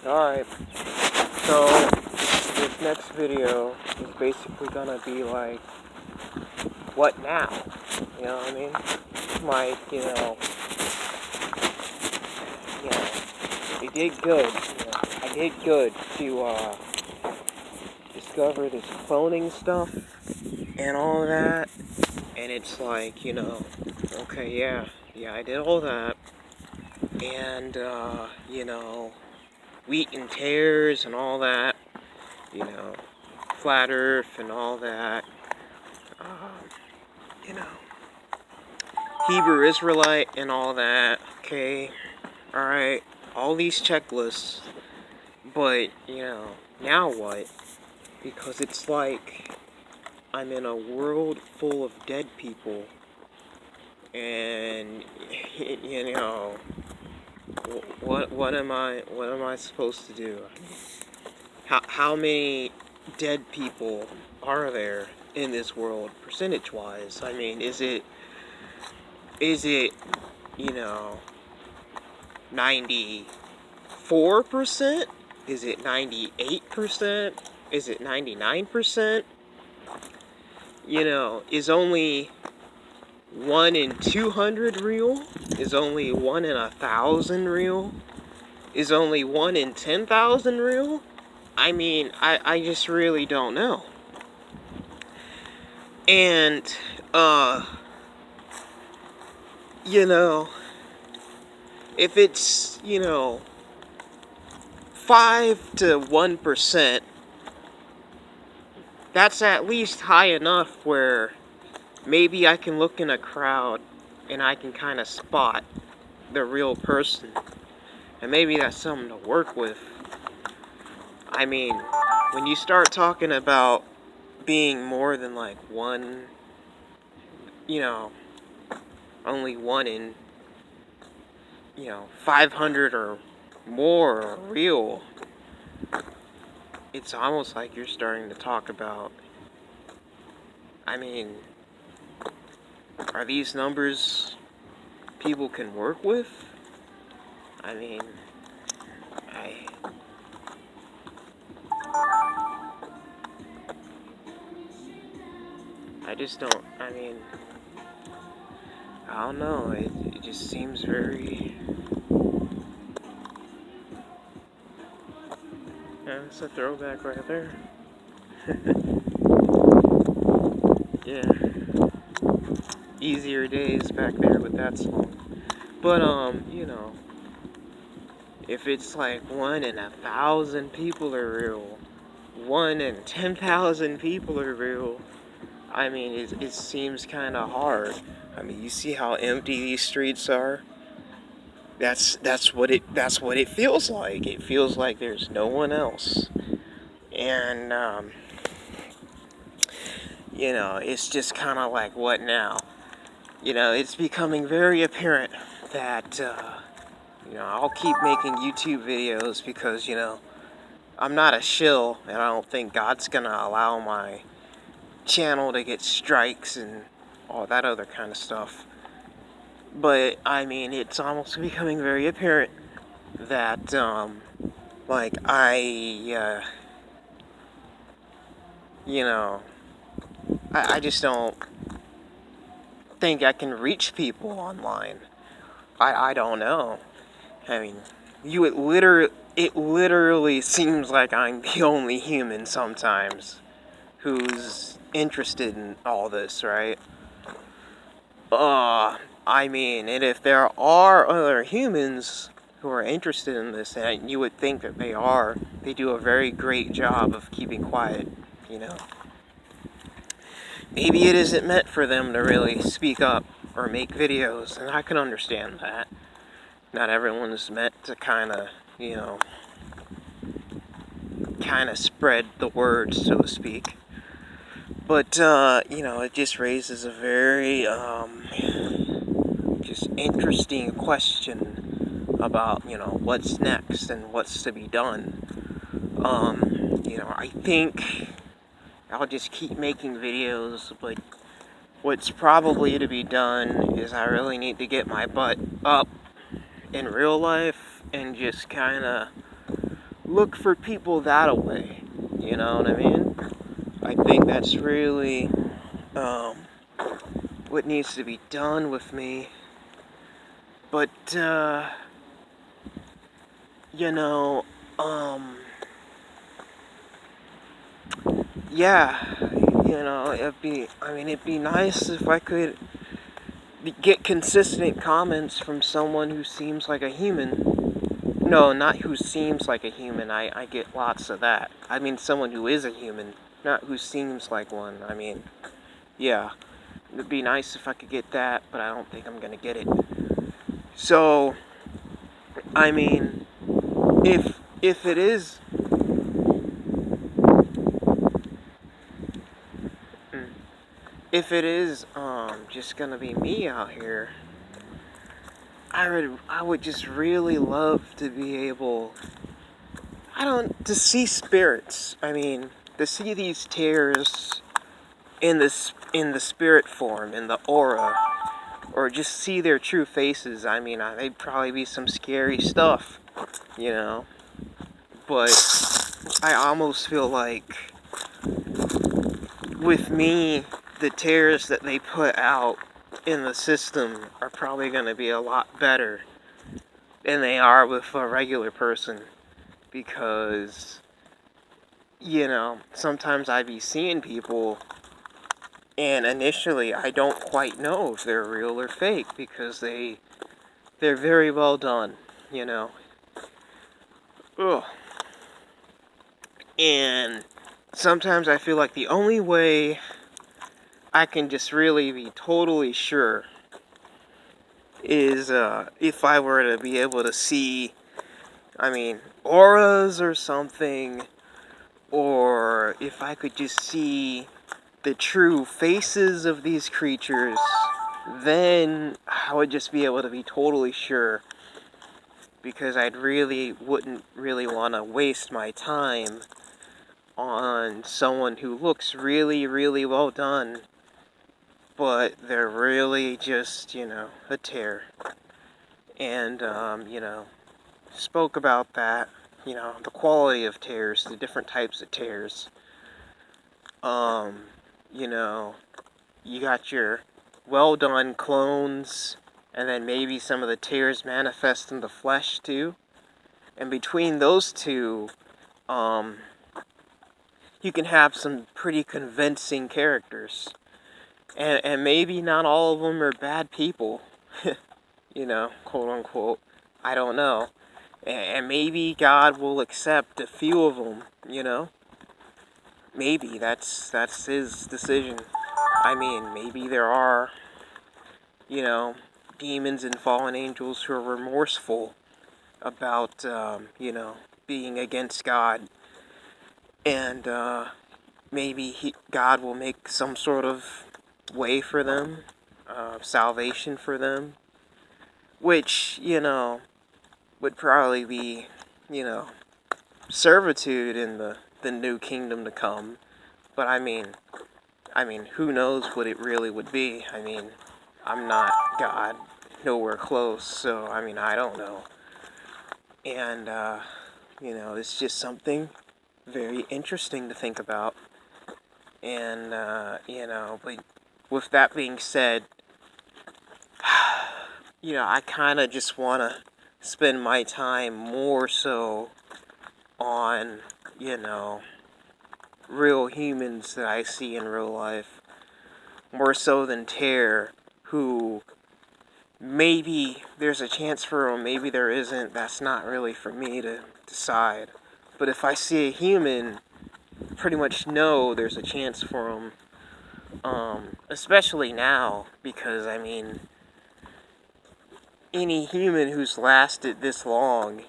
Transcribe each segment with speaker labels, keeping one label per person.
Speaker 1: Alright, so this next video is basically gonna be like, what now? You know what I mean? Like, I did good. I did good to discover this cloning stuff and all that. And it's like, okay, yeah, I did all that. And, wheat and tares and all that, flat earth and all that, you know, Hebrew Israelite and all that, okay, alright, all these checklists, but, now what? Because it's like, I'm in a world full of dead people, and, what am I supposed to do? How many dead people are there in this world, percentage-wise? I mean, is it 94%? Is it 98%? Is it 99%? Is only 1 in 200 real? Is only 1 in 1,000 real? Is only 1 in 10,000 real? I mean, I just really don't know. And, if it's, 5 to 1%, that's at least high enough where maybe I can look in a crowd and I can kind of spot the real person. And maybe that's something to work with. I mean, when you start talking about being more than like one, only 1 in, 500 or more are real, it's almost like you're starting to talk about, I mean, are these numbers people can work with? I mean, I just don't, I don't know, it just seems very, it's a throwback right there. Yeah, easier days back there with that song. But, if it's like 1 in 1,000 people are real, 1 in 10,000 people are real, I mean, it seems kind of hard. I mean, you see how empty these streets are? That's what it feels like. It feels like there's no one else. And, it's just kind of like, what now? It's becoming very apparent that, I'll keep making YouTube videos because, I'm not a shill, and I don't think God's gonna allow my channel to get strikes and all that other kind of stuff. But, I mean, it's almost becoming very apparent that, I just don't think I can reach people online. I don't know. I mean, it literally seems like I'm the only human sometimes who's interested in all this, right? I mean, and if there are other humans who are interested in this, and you would think that they do a very great job of keeping quiet, Maybe it isn't meant for them to really speak up or make videos, and I can understand that. Not everyone is meant to kind of spread the word, so to speak. But, it just raises a very, just interesting question about, what's next and what's to be done. I think I'll just keep making videos, but what's probably to be done is I really need to get my butt up in real life and just kind of look for people that way. You know what I mean? I think that's really um, what needs to be done with me. But, you know, um, yeah, it'd be nice if I could get consistent comments from someone who seems like a human. No, not who seems like a human. I get lots of that. I mean, someone who is a human, not who seems like one. I mean, yeah, it'd be nice if I could get that, but I don't think I'm gonna get it. So, I mean, if it is, mm, if it is, just gonna be me out here, I would just really love to be able, to see spirits. I mean, to see these tears in the spirit form, in the aura, or just see their true faces. I mean, they'd probably be some scary stuff, you know. But I almost feel like with me, the tears that they put out in the system are probably going to be a lot better than they are with a regular person, because sometimes I be seeing people and initially I don't quite know if they're real or fake, because they're very well done, you know. Ugh. And sometimes I feel like the only way I can just really be totally sure is if I were to be able to see, auras or something, or if I could just see the true faces of these creatures, then I would just be able to be totally sure, because wouldn't really want to waste my time on someone who looks really, really well done, but they're really just, a tear. And, spoke about that, the quality of tears, the different types of tears. Um, you know, you got your well done clones, and then maybe some of the tears manifest in the flesh too. And between those two, you can have some pretty convincing characters. And maybe not all of them are bad people, quote unquote. I don't know. And maybe God will accept a few of them, Maybe that's his decision. I mean, maybe there are, you know, demons and fallen angels who are remorseful about, being against God. And maybe God will make some sort of way for them, salvation for them, which, would probably be, you know, servitude in the new kingdom to come. But who knows what it really would be? I'm not God, nowhere close, so, I don't know. And, it's just something very interesting to think about. And, but with that being said, I kind of just want to spend my time more so on, real humans that I see in real life. More so than Tear, who maybe there's a chance for him, maybe there isn't. That's not really for me to decide. But if I see a human, pretty much know there's a chance for him. Especially now, because, any human who's lasted this long,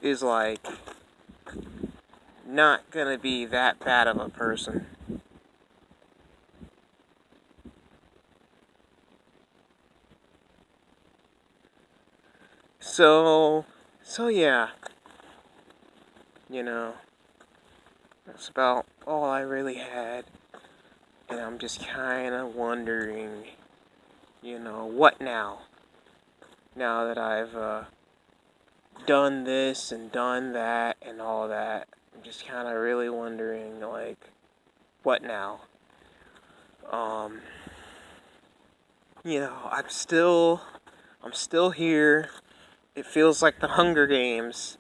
Speaker 1: is like not gonna be that bad of a person. So yeah, that's about all I really had, and I'm just kind of wondering you know, what now? Now that I've done this and done that and all that, I'm just kind of really wondering, like, what now? You know, I'm still here. It feels like the Hunger Games.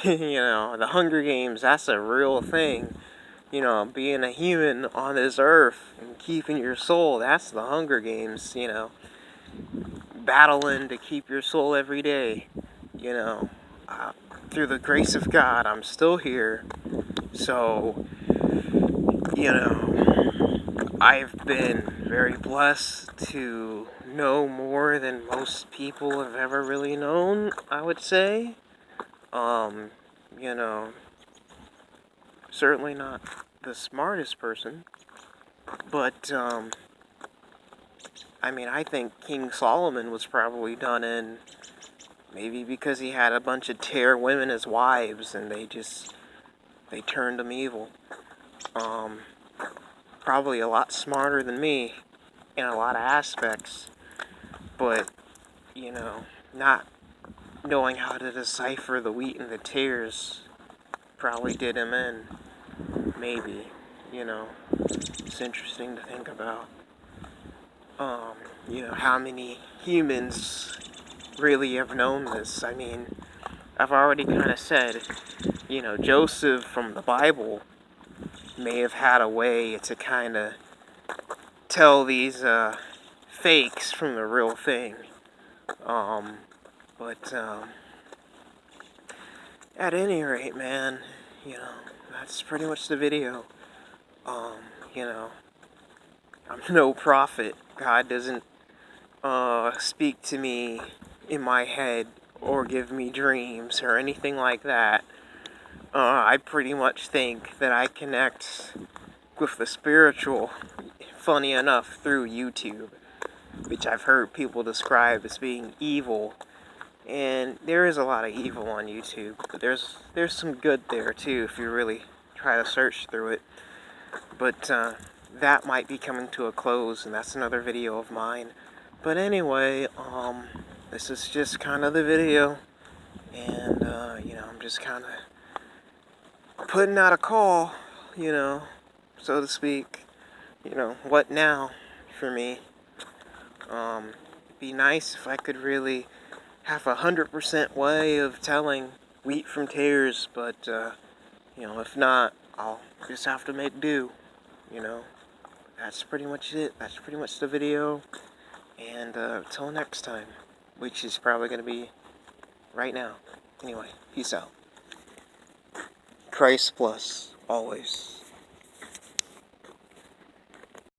Speaker 1: You know, the Hunger Games, that's a real thing. You know, being a human on this earth and keeping your soul, that's the Hunger Games, you know. Battling to keep your soul every day, you know. Through the grace of God, I'm still here. So, you know, I've been very blessed to know more than most people have ever really known, I would say. You know, certainly not the smartest person, but, I mean, I think King Solomon was probably done in maybe because he had a bunch of tear women as wives and they turned him evil. Probably a lot smarter than me in a lot of aspects, but, you know, not knowing how to decipher the wheat and the tares probably did him in. Maybe, you know. It's interesting to think about. You know, how many humans really have known this. I mean, I've already kind of said, you know, Joseph from the Bible may have had a way to kind of tell these fakes from the real thing. But at any rate, man, you know, that's pretty much the video. You know, I'm no prophet. God doesn't speak to me in my head or give me dreams or anything like that. I pretty much think that I connect with the spiritual, funny enough, through YouTube, which I've heard people describe as being evil. And there is a lot of evil on YouTube, but there's some good there too if you really try to search through it. But that might be coming to a close, and that's another video of mine. But anyway, this is just kind of the video, and you know, I'm just kind of putting out a call, you know, so to speak. You know, what now for me? It'd be nice if I could really have 100% way of telling wheat from tares, but you know, if not, I'll just have to make do. You know, that's pretty much it. That's pretty much the video. And till next time, which is probably going to be right now. Anyway, peace out. Christ plus, always.